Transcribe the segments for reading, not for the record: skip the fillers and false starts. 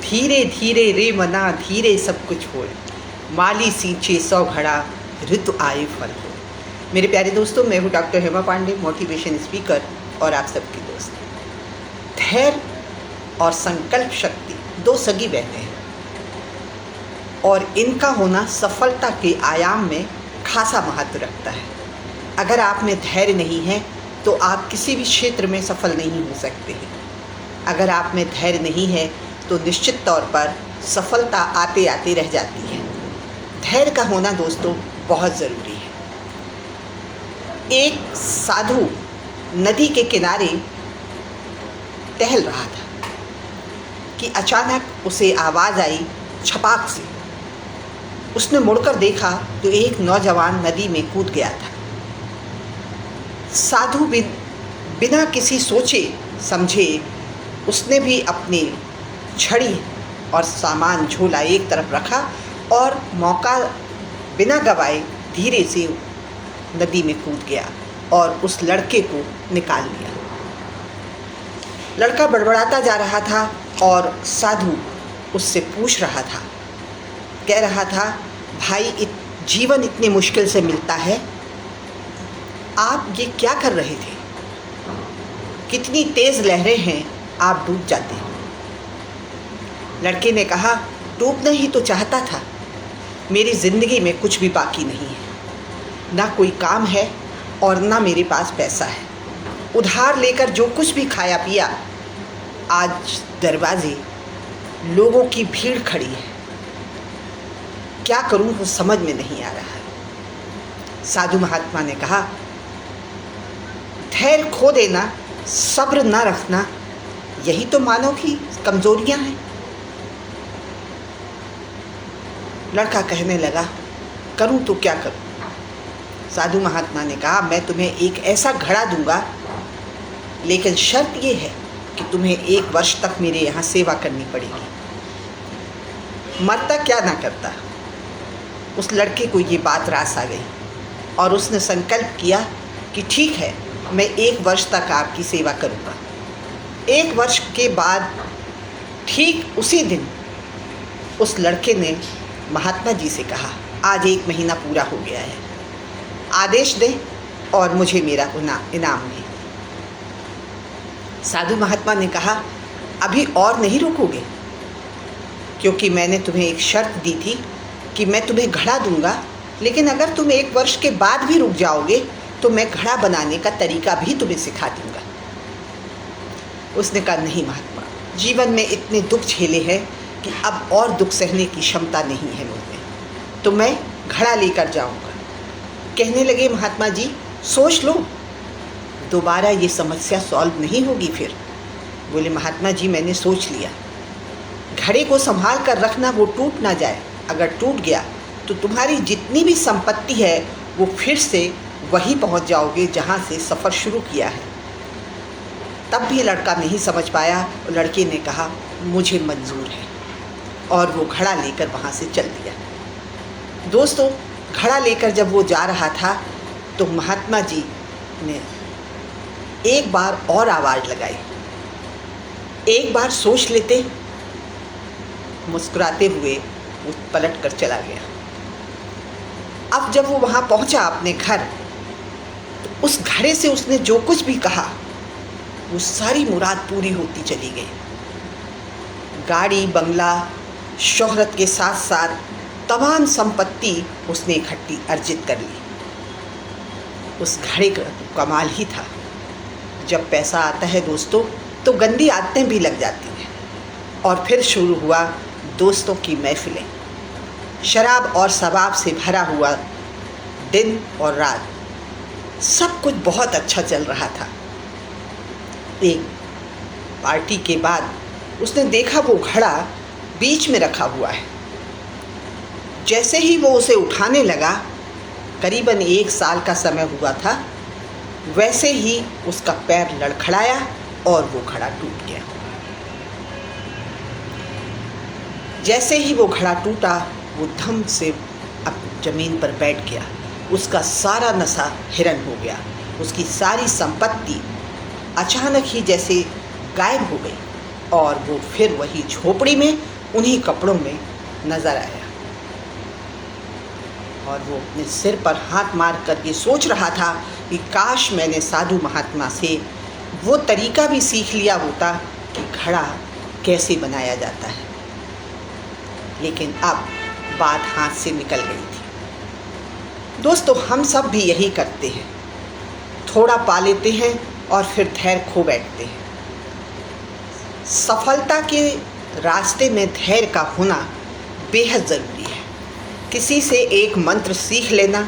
धीरे धीरे रे मना धीरे सब कुछ होए, माली सींचे 100 घड़ा ऋतु आए फल हो। मेरे प्यारे दोस्तों, मैं हूँ doctor Hema Pandey, motivation speaker और आप सबकी दोस्त। धैर्य और संकल्प शक्ति 2 सगी बहनें हैं और इनका होना सफलता के आयाम में खासा महत्व रखता है। अगर आप में धैर्य नहीं है तो आप किसी भी क्षेत्र में सफल नहीं हो सकते हैं। अगर आप में धैर्य नहीं है तो निश्चित तौर पर सफलता आते आते रह जाती है। धैर्य का होना दोस्तों बहुत ज़रूरी है। एक साधु नदी के किनारे टहल रहा था कि अचानक उसे आवाज़ आई छपाक से। उसने मुड़कर देखा तो एक नौजवान नदी में कूद गया था। साधु बिना किसी सोचे समझे उसने भी अपनी छड़ी और सामान झोला एक तरफ रखा और मौका बिना गवाए धीरे से नदी में कूद गया और उस लड़के को निकाल लिया। लड़का बड़बड़ाता जा रहा था और साधु उससे पूछ रहा था, कह रहा था, भाई जीवन इतनी मुश्किल से मिलता है, आप ये क्या कर रहे थे? कितनी तेज़ लहरें हैं, आप डूब जाते हैं। लड़के ने कहा, डूबना ही तो चाहता था। मेरी ज़िंदगी में कुछ भी बाकी नहीं है, ना कोई काम है और ना मेरे पास पैसा है। उधार लेकर जो कुछ भी खाया पिया, आज दरवाजे लोगों की भीड़ खड़ी है। क्या करूं वो समझ में नहीं आ रहा है। साधु महात्मा ने कहा, धैर्य खो देना, सब्र न रखना, यही तो मानव की कमजोरियां हैं। लड़का कहने लगा, करूं तो क्या करूं? साधु महात्मा ने कहा, मैं तुम्हें एक ऐसा घड़ा दूंगा, लेकिन शर्त ये है कि तुम्हें 1 वर्ष तक मेरे यहाँ सेवा करनी पड़ेगी। मरता क्या ना करता। उस लड़के को ये बात रास आ गई और उसने संकल्प किया कि ठीक है, मैं 1 वर्ष तक आपकी सेवा करूँगा। 1 वर्ष के बाद ठीक उसी दिन उस लड़के ने महात्मा जी से कहा, आज 1 महीना पूरा हो गया है, आदेश दें और मुझे मेरा इनाम दें। साधु महात्मा ने कहा, अभी और नहीं रुकोगे? क्योंकि मैंने तुम्हें एक शर्त दी थी कि मैं तुम्हें घड़ा दूंगा, लेकिन अगर तुम 1 वर्ष के बाद भी रुक जाओगे तो मैं घड़ा बनाने का तरीका भी तुम्हें सिखा दूंगा। उसने कहा, नहीं महात्मा, जीवन में इतने दुख झेले हैं कि अब और दुख सहने की क्षमता नहीं है मुझ में, तो मैं घड़ा लेकर जाऊंगा। कहने लगे, महात्मा जी सोच लो, दोबारा ये समस्या सॉल्व नहीं होगी फिर। बोले, महात्मा जी मैंने सोच लिया, घड़े को संभाल कर रखना, वो टूट ना जाए। अगर टूट गया तो तुम्हारी जितनी भी संपत्ति है वो फिर से वहीं पहुंच जाओगे जहां से सफ़र शुरू किया है। तब भी लड़का नहीं समझ पाया। लड़के ने कहा, मुझे मंजूर है, और वो घड़ा लेकर वहाँ से चल दिया। दोस्तों, घड़ा लेकर जब वो जा रहा था तो महात्मा जी ने एक बार और आवाज़ लगाई, एक बार सोच लेते। मुस्कुराते हुए वो पलट कर चला गया। अब जब वो वहाँ पहुँचा अपने घर, तो उस घड़े से उसने जो कुछ भी कहा वो सारी मुराद पूरी होती चली गई। गाड़ी, बंगला, शोहरत के साथ साथ तमाम संपत्ति उसने इकट्ठी अर्जित कर ली। उस घड़े का कमाल ही था। जब पैसा आता है दोस्तों तो गंदी आदतें भी लग जाती हैं। और फिर शुरू हुआ दोस्तों की महफिलें। शराब और शबाब से भरा हुआ दिन और रात, सब कुछ बहुत अच्छा चल रहा था। एक पार्टी के बाद उसने देखा वो घड़ा बीच में रखा हुआ है। जैसे ही वो उसे उठाने लगा, करीबन 1 साल का समय हुआ था, वैसे ही उसका पैर लड़खड़ाया और वो घड़ा टूट गया। जैसे ही वो घड़ा टूटा, वो धम से अब ज़मीन पर बैठ गया। उसका सारा नशा हिरन हो गया। उसकी सारी संपत्ति अचानक ही जैसे गायब हो गई और वो फिर वही झोपड़ी में उन्हीं कपड़ों में नज़र आया और वो अपने सिर पर हाथ मार कर ये सोच रहा था कि काश मैंने साधु महात्मा से वो तरीका भी सीख लिया होता कि घड़ा कैसे बनाया जाता है। लेकिन अब बात हाथ से निकल गई थी। दोस्तों, हम सब भी यही करते हैं, थोड़ा पा लेते हैं और फिर धैर्य खो बैठते हैं। सफलता के रास्ते में धैर्य का होना बेहद ज़रूरी है। किसी से एक मंत्र सीख लेना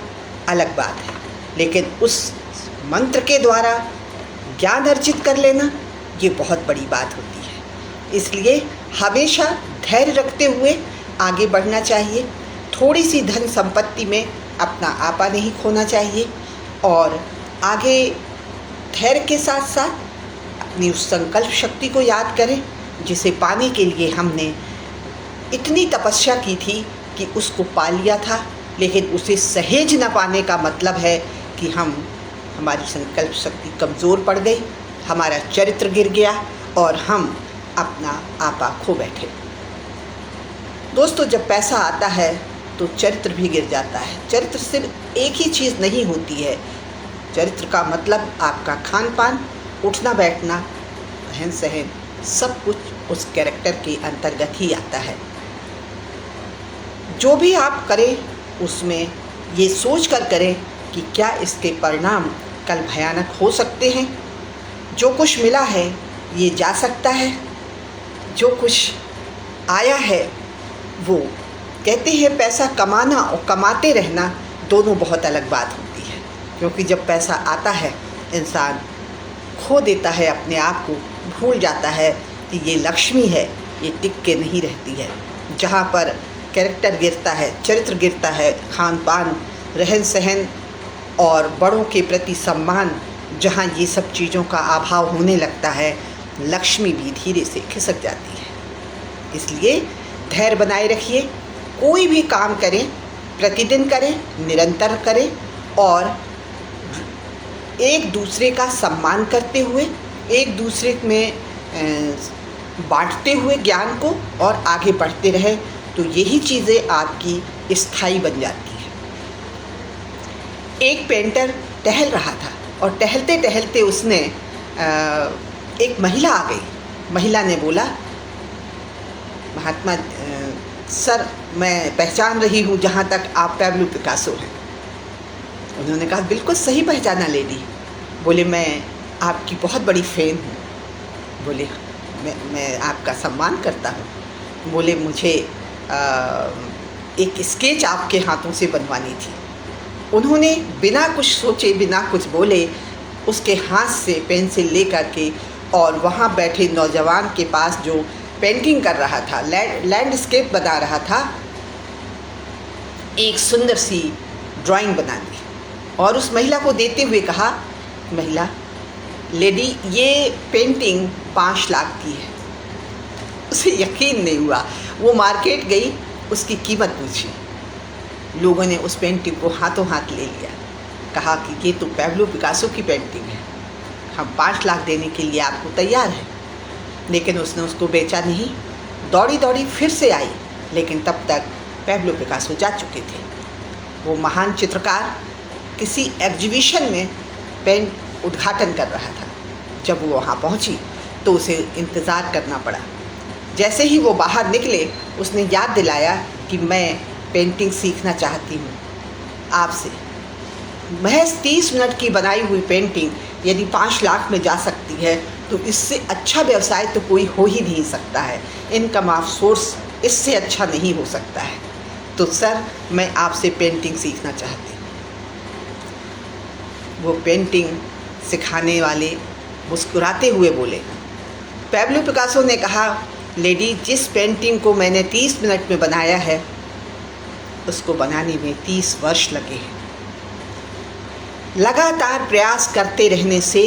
अलग बात है, लेकिन उस मंत्र के द्वारा ज्ञान अर्जित कर लेना ये बहुत बड़ी बात होती है। इसलिए हमेशा धैर्य रखते हुए आगे बढ़ना चाहिए। थोड़ी सी धन संपत्ति में अपना आपा नहीं खोना चाहिए और आगे धैर्य के साथ साथ अपनी उस संकल्प शक्ति को याद करें जिसे पाने के लिए हमने इतनी तपस्या की थी कि उसको पा लिया था। लेकिन उसे सहेज न पाने का मतलब है कि हमारी संकल्प शक्ति कमज़ोर पड़ गई, हमारा चरित्र गिर गया और हम अपना आपा खो बैठे। दोस्तों, जब पैसा आता है तो चरित्र भी गिर जाता है। चरित्र सिर्फ एक ही चीज़ नहीं होती है। चरित्र का मतलब आपका खान पान, उठना बैठना, रहन सहन, सब कुछ उस कैरेक्टर के अंतर्गत ही आता है। जो भी आप करें उसमें ये सोच कर करें कि क्या इसके परिणाम कल भयानक हो सकते हैं। जो कुछ मिला है ये जा सकता है, जो कुछ आया है वो, कहते हैं पैसा कमाना और कमाते रहना दोनों बहुत अलग बात होती है। क्योंकि जब पैसा आता है इंसान खो देता है अपने आप को, भूल जाता है कि ये लक्ष्मी है, ये टिक के नहीं रहती है। जहाँ पर कैरेक्टर गिरता है, चरित्र गिरता है, खान पान, रहन सहन और बड़ों के प्रति सम्मान, जहाँ ये सब चीज़ों का अभाव होने लगता है, लक्ष्मी भी धीरे से खिसक जाती है। इसलिए धैर्य बनाए रखिए। कोई भी काम करें, प्रतिदिन करें, निरंतर करें और एक दूसरे का सम्मान करते हुए, एक दूसरे में बांटते हुए ज्ञान को और आगे बढ़ते रहें, तो यही चीज़ें आपकी स्थायी बन जाती हैं। एक पेंटर टहल रहा था और टहलते टहलते उसने एक महिला आ गई। महिला ने बोला, महात्मा सर, मैं पहचान रही हूँ जहाँ तक आप पैब्लो पिकासो हैं। उन्होंने कहा, बिल्कुल सही पहचाना लेडी। बोले, मैं आपकी बहुत बड़ी फ़ैन हूँ। बोले, मैं आपका सम्मान करता हूँ। बोले, मुझे एक स्केच आपके हाथों से बनवानी थी। उन्होंने बिना कुछ सोचे, बिना कुछ बोले, उसके हाथ से पेंसिल ले करके और वहाँ बैठे नौजवान के पास जो पेंटिंग कर रहा था, लैंडस्केप बना रहा था, एक सुंदर सी ड्राइंग बना दी और उस महिला को देते हुए कहा, महिला लेडी, ये पेंटिंग 5 लाख की है। उसे यकीन नहीं हुआ। वो मार्केट गई, उसकी कीमत पूछी। लोगों ने उस पेंटिंग को हाथों हाथ ले लिया, कहा कि ये तो पैब्लो पिकासो की पेंटिंग है, हम 5 लाख देने के लिए आपको तैयार हैं। लेकिन उसने उसको बेचा नहीं। दौड़ी दौड़ी फिर से आई, लेकिन तब तक पैब्लो पिकासो जा चुके थे। वो महान चित्रकार किसी एग्जीबिशन में पेंट उद्घाटन कर रहा था। जब वो वहाँ पहुँची तो उसे इंतज़ार करना पड़ा। जैसे ही वो बाहर निकले, उसने याद दिलाया कि मैं पेंटिंग सीखना चाहती हूँ आपसे। महज 30 मिनट की बनाई हुई पेंटिंग यदि 5 लाख में जा सकती है तो इससे अच्छा व्यवसाय तो कोई हो ही नहीं सकता है। इनकम ऑफ सोर्स इससे अच्छा नहीं हो सकता है। तो सर, मैं आपसे पेंटिंग सीखना चाहती हूँ। वो पेंटिंग सिखाने वाले मुस्कुराते हुए बोले। पैब्लो पिकासो ने कहा, लेडी, जिस पेंटिंग को मैंने 30 मिनट में बनाया है उसको बनाने में 30 वर्ष लगे हैं। लगातार प्रयास करते रहने से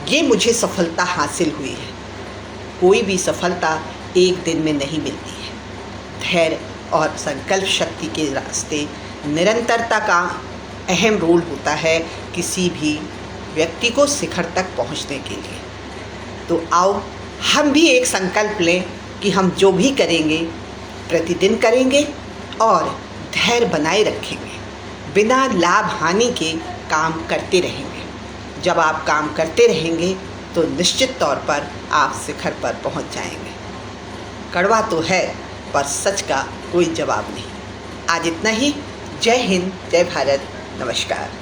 ये मुझे सफलता हासिल हुई है। कोई भी सफलता एक दिन में नहीं मिलती है। धैर्य और संकल्प शक्ति के रास्ते निरंतरता का अहम रोल होता है किसी भी व्यक्ति को शिखर तक पहुंचने के लिए। तो आओ हम भी एक संकल्प लें कि हम जो भी करेंगे प्रतिदिन करेंगे और धैर्य बनाए रखेंगे, बिना लाभ हानि के काम करते रहेंगे। जब आप काम करते रहेंगे तो निश्चित तौर पर आप शिखर पर पहुंच जाएंगे। कड़वा तो है पर सच का कोई जवाब नहीं। आज इतना ही। जय हिंद, जय भारत, नमस्कार।